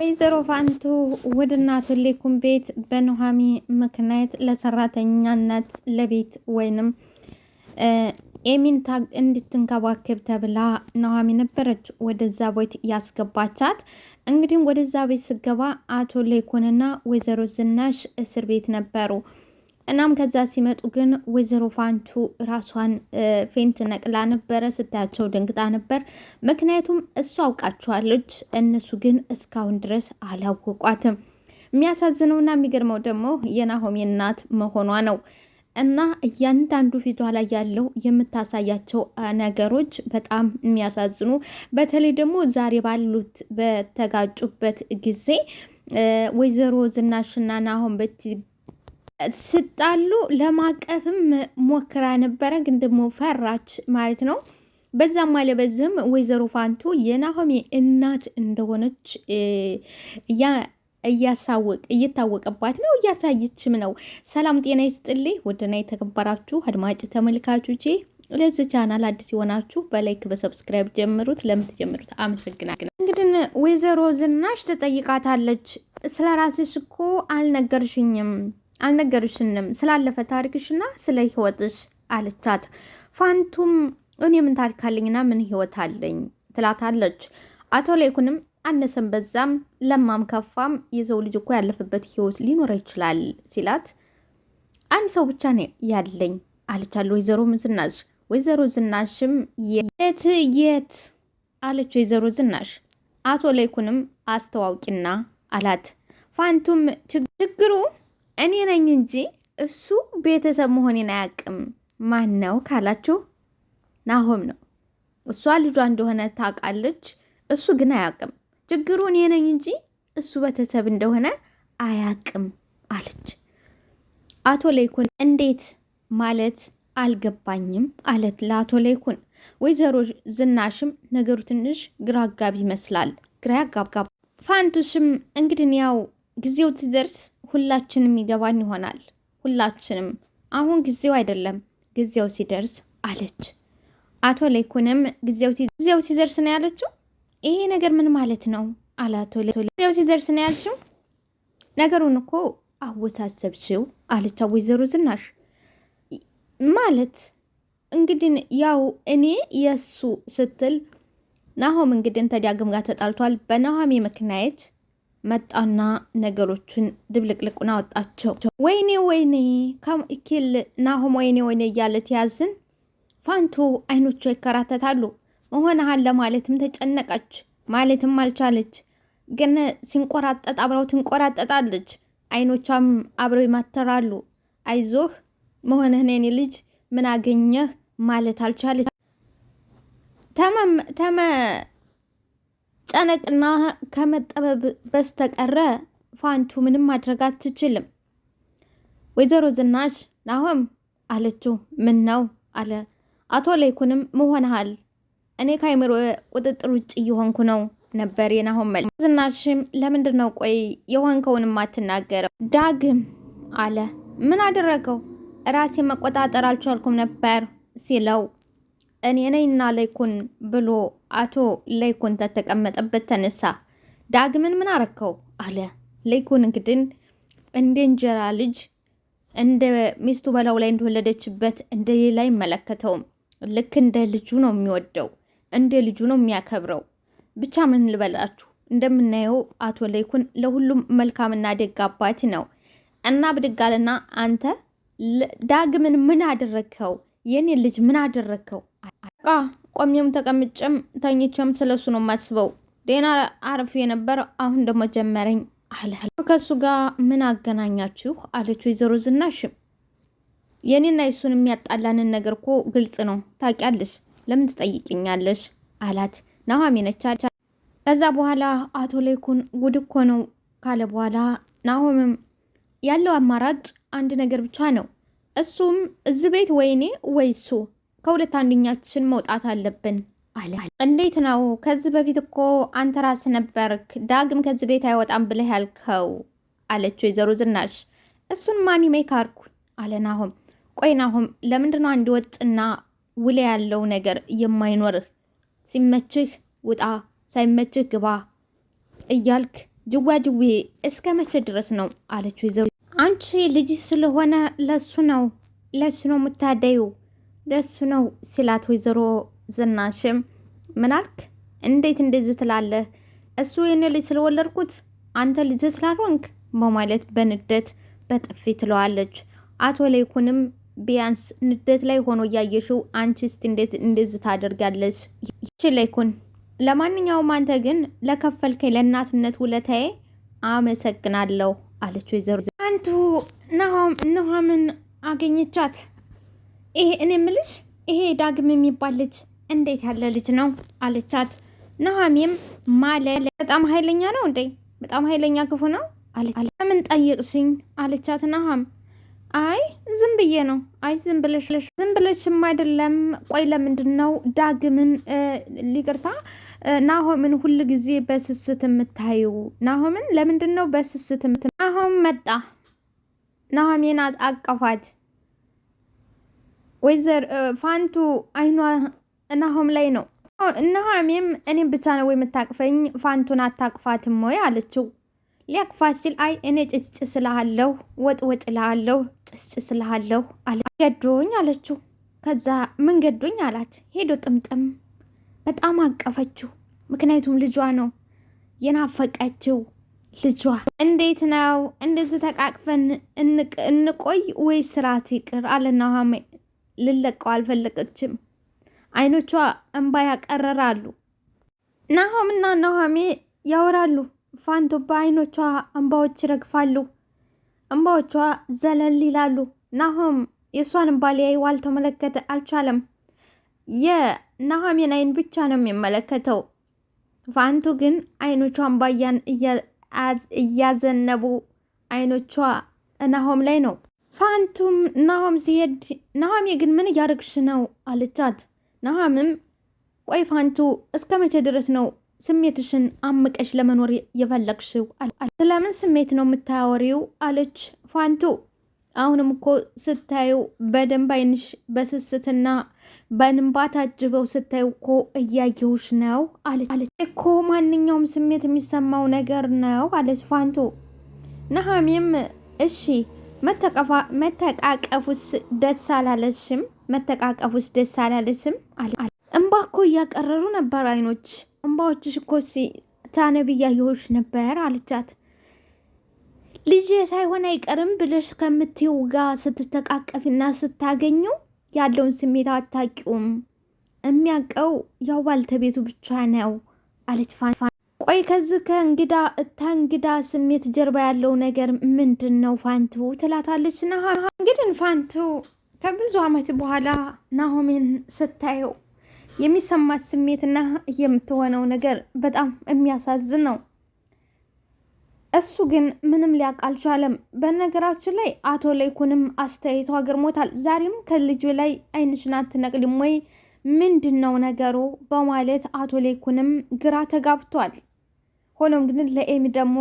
ወይዘሮ ፋንቱ ወደ እናቱ ሌኩን ቤት በኑሃሚ ምክንያት ለሰራተኛነት ለቤት ወይንም ኤሚን እንድትንከባከብ ተብላ ኑሃሚ ነበረች ወደዛ ቤት ያስገባቻት። እንግዲህ ወደዛ ቤት ስገባ አቶ ሌኩንና ወይዘሮ ዝናሽ እስር ቤት ነበሩ። እናም ከዛ ሲመጡ ግን ወይዘሮ ፋንቱ ራሷን ፌንት ነቅላ ነበረ። ስታያቸው ደንግጣ ነበር። ምክንያቱም እሷ አውቃቸዋለች፣ እነሱ ግን እስካሁን ድረስ አላወቋትም። የሚያሳዝነውና የሚገርመው ደግሞ የናሆሜ እናት መሆኗ ነው። እና እያንዳንዱ ፊቷ ላይ ያለው የምታሳያቸው ነገሮች በጣም የሚያሳዝኑ፣ በተለይ ደግሞ ዛሬ ባሉት በተጋጩበት ጊዜ ወይዘሮ ዝናሽና ናሆም ስጣሉ ለማቀፍም ሞክራ ነበረ፣ ግን ደግሞ ፈራች ማለት ነው። በዛም አለ በዝም ወይዘሮ ፋንቱ የናሆሜ እናት እንደሆነች እየታወቀባት ነው፣ እያሳየችም ነው። ሰላም ጤና ይስጥልኝ ውድና የተከበራችሁ አድማጭ ተመልካቾቼ፣ ለዚህ ቻናል አዲስ የሆናችሁ በላይክ በሰብስክራይብ ጀምሩት። ለምትጀምሩት አመሰግናለሁ። እንግዲህ ወይዘሮ ዝናሽ ትጠይቃታለች። ስለ ራስሽ እኮ አልነገርሽንም ስላለፈ ታሪክሽና ስለ ህይወትሽ አለቻት። ፋንቱም እኔ ምን ታሪክ አለኝና ምን ህይወት አለኝ ትላታለች። አቶ ሌኩንም አነሰም በዛም ለማም ከፋም የሰው ልጅ እኮ ያለፈበት ህይወት ሊኖር ይችላል ሲላት፣ አንድ ሰው ብቻ ነው ያለኝ አለቻለሁ ወይዘሮ ዝናሽ። ወይዘሮ ዝናሽም የት አለች ወይዘሮ ዝናሽ። አቶ ሌኩንም አስተዋውቂና አላት። ፋንቱም ችግሩ እኔ ነኝ እንጂ እሱ ቤተሰብ መሆኔን አያውቅም። ማን ነው ካላችሁ ናሆም ነው። እሷ ልጇ እንደሆነ ታውቃለች፣ እሱ ግን አያውቅም። ችግሩ እኔ ነኝ እንጂ እሱ ቤተሰብ እንደሆነ አያውቅም አለች። አቶ ሌኩን እንዴት ማለት አልገባኝም አለት ለአቶ ሌኩን። ወይዘሮ ዝናሽም ነገሩ ትንሽ ግራ አጋቢ ይመስላል፣ ግራ ያጋባ። ፋንቱሽም እንግዲህ ያው ጊዜው ሲደርስ ሁላችንም ይገባን ይሆናል። ሁላችንም አሁን ጊዜው አይደለም፣ ጊዜው ሲደርስ አለች። አቶ ሌኩንም ጊዜው ሲደርስ ነው ያለችው። ይሄ ነገር ምን ማለት ነው አለ አቶ ሌኩን። ጊዜው ሲደርስ ነው ያልሽው? ነገሩን እኮ አወሳሰብሽው አለች ወይዘሮ ዝናሽ። ማለት እንግዲህ ያው እኔ የሱ ስትል ናሆም እንግዲህ ተዳግም ጋር ተጣልቷል። በናሆሜ ምክንያት መጣና ነገሮችን ድብልቅልቁን አወጣቸው። ወይኔ ከኪል ናሆም ወይኔ እያለ ተያዝን። ፋንቱ አይኖቿ ይከራተታሉ። መሆንሃል ለማለትም ተጨነቀች፣ ማለትም አልቻለች። ግን ሲንቆራጠጥ አብረው ትንቆራጠጣለች። አይኖቿም አብረው ይማተራሉ። አይዞህ መሆንህን የኔ ልጅ ምን አገኘህ ማለት አልቻለች። ጨነቅና ከመጠበብ በስተቀረ ፋንቱ ምንም ማድረግ አትችልም። ወይዘሮ ዝናሽ ናሆም አለችው። ምን ነው አለ አቶ ሌኩንም መሆንሃል እኔ ከአይምሮ ቁጥጥር ውጭ እየሆንኩ ነው ነበር የናሆም መልስ። ዝናሽም ለምንድን ነው ቆይ የሆንከውንም አትናገረው? ዳግም አለ። ምን አደረገው? ራሴ መቆጣጠር አልቻልኩም ነበር ሲለው እኔ ነኝና ሌኩን ብሎ አቶ ሌኩን ተቀመጠበት ተነሳ። ዳግምን ምን አረከው አለ ሌኩን። እንግዲህ እንደ እንጀራ ልጅ እንደ ሚስቱ በላው ላይ እንደወለደችበት እንደ ሌላ አይመለከተውም። ልክ እንደ ልጁ ነው የሚወደው፣ እንደ ልጁ ነው የሚያከብረው። ብቻ ምን ልበላችሁ፣ እንደምናየው አቶ ሌኩን ለሁሉም መልካምና ደግ አባት ነው። እና ብድግ አለና አንተ ዳግምን ምን አደረከው? የኔ ልጅ ምን አደረከው? ቆሜም ተቀምጬም ተኝቼም ስለሱ ነው የማስበው። ዴና አርፌ ነበር፣ አሁን ደግሞ ጀመረኝ አለ። ከሱ ጋር ምን አገናኛችሁ አለች ወይዘሮ ዝናሽ። የኔና የሱን የሚያጣላንን ነገር እኮ ግልጽ ነው ታውቂያለሽ፣ ለምን ትጠይቅኛለሽ አላት። ናሆሜ ነች። ከዛ በኋላ አቶ ሌኩን ጉድ እኮ ነው ካለ በኋላ ናሆምም ያለው አማራጭ አንድ ነገር ብቻ ነው፣ እሱም እዚህ ቤት ወይኔ ወይ እሱ ከሁለት አንደኛችን መውጣት አለብን አለ። እንዴት ነው? ከዚህ በፊት እኮ አንተ ራስ ነበርክ ዳግም ከዚህ ቤት አይወጣም ብለህ ያልከው አለች ወይዘሮ ዝናሽ። እሱን ማን ይመካርኩ አለ ናሆም። ቆይ ናሆም ለምንድን ነው አንድ ወጥና ውለ ያለው ነገር የማይኖርህ? ሲመችህ ውጣ ሳይመችህ ግባ እያልክ ጅዋጅዌ እስከ መቼ ድረስ ነው አለች ወይዘሮ። አንቺ ልጅ ስለሆነ ለሱ ነው የምታደዩ ለሱ ነው ሲላት ወይዘሮ ዝናሽም ምናልክ እንዴት እንደዚህ ትላለህ? እሱ የኔ ልጅ ስለወለድኩት አንተ ልጅ ስላልሆንክ በማለት በንደት በጥፊ ትለዋለች። አቶ ለይኩንም ቢያንስ ንደት ላይ ሆኖ እያየሽው አንቺ እስቲ እንዴት እንደዚህ ታደርጋለች? ይቺ ለይኩን ለማንኛውም አንተ ግን ለከፈልከኝ ለእናትነት ውለታዬ አመሰግናለሁ አለች ወይዘሮ። አንቱ ኑሃምን አገኘቻት። ይሄ እኔ ምልሽ ይሄ ዳግም የሚባል ልጅ እንዴት ያለ ልጅ ነው አለቻት። ኑሃሚም ማለት በጣም ኃይለኛ ነው እንዴ? በጣም ኃይለኛ ክፉ ነው አለች። ለምን ጠየቅሽኝ አለቻት። ኑሃም አይ ዝም ብዬ ነው። አይ ዝም ብለሽም አይደለም። ቆይ ለምንድን ነው ዳግምን ሊቅርታ ናሆምን ሁል ጊዜ በስስት የምታዩ? ናሆምን ለምንድን ነው በስስት ናሆም መጣ። ናሆሜን አቀፋት። ወይዘር ፋንቱ አይኗ ናሆም ላይ ነው። ናሆሜም እኔም ብቻ ነው የምታቅፈኝ ፋንቱን አታቅፋትም ወይ አለችው። ሊያቅፋት ሲል አይ እኔ ጭስጭ ስላለሁ ወጥ ላለሁ ጭስጭ ስላለሁ አለ። ገዶኝ አለችው። ከዛ ምን ገዶኝ አላት። ሄዶ ጥምጥም በጣም አቀፈችው። ምክንያቱም ልጇ ነው የናፈቀችው ልጇ። እንዴት ነው እንደዚህ ተቃቅፈን እንቆይ ወይ ስርዓቱ ይቅር አለ ናሆሜ። ልለቀው አልፈለገችም። አይኖቿ እንባ ያቀረራሉ። ናሆምና ናሆሜ ያወራሉ። ፋንቱ በአይኖቿ እንባዎች ይረግፋሉ። እንባዎቿ ዘለል ይላሉ። ናሆም የእሷን እንባ ሊያይ አልተመለከተ አልቻለም። የናሆሜን አይን ብቻ ነው የሚመለከተው። ፋንቱ ግን አይኖቿ እንባ እያዘነቡ አይኖቿ ናሆም ላይ ነው። ፋንቱም ናሆም ሲሄድ ናሆሜ ግን ምን እያደረግሽ ነው አለቻት። ናሆምም ቆይ ፋንቱ እስከ መቼ ድረስ ነው ስሜትሽን አምቀሽ ለመኖር የፈለግሽው? ስለምን ስሜት ነው የምታወሪው አለች ፋንቱ። አሁንም እኮ ስታዩ በደንብ አይንሽ በስስትና በእንባ ታጅበው ስታዩ እኮ እያየሁሽ ነው አለች። እኮ ማንኛውም ስሜት የሚሰማው ነገር ነው አለች ፋንቱ። ናሆሜም እሺ መተቃቀፉስ ደስ አላለሽም? መተቃቀፉስ ደስ አላለሽም? እንባ እኮ እያቀረሩ ነበር አይኖች፣ እንባዎችሽ እኮ ታነብ እያየሁሽ ነበር አለቻት። ልጅ ሳይሆን አይቀርም ብለሽ ከምትይው ጋር ስትተቃቀፊና ስታገኙ ያለውን ስሜት አታውቂውም። የሚያውቀው ያው ባልተቤቱ ብቻ ነው አለች ፋንቱ። ቆይ ከዚህ ከእንግዳ ስሜት ጀርባ ያለው ነገር ምንድን ነው ፋንቱ ትላታለች። እንግዲህ ፋንቱ ከብዙ ዓመት በኋላ ናሆሜን ስታየው የሚሰማት ስሜትና የምትሆነው ነገር በጣም የሚያሳዝን ነው። እሱ ግን ምንም ሊያውቅ አልቻለም። በነገራችን ላይ አቶ ለይኩንም አስተያየቷ ገርሞታል። ዛሬም ከልጁ ላይ አይንሽን አትነቅልም ወይ ምንድን ነው ነገሩ በማለት አቶ ለይኩንም ግራ ተጋብቷል። ሆኖም ግን ለኤሚ ደግሞ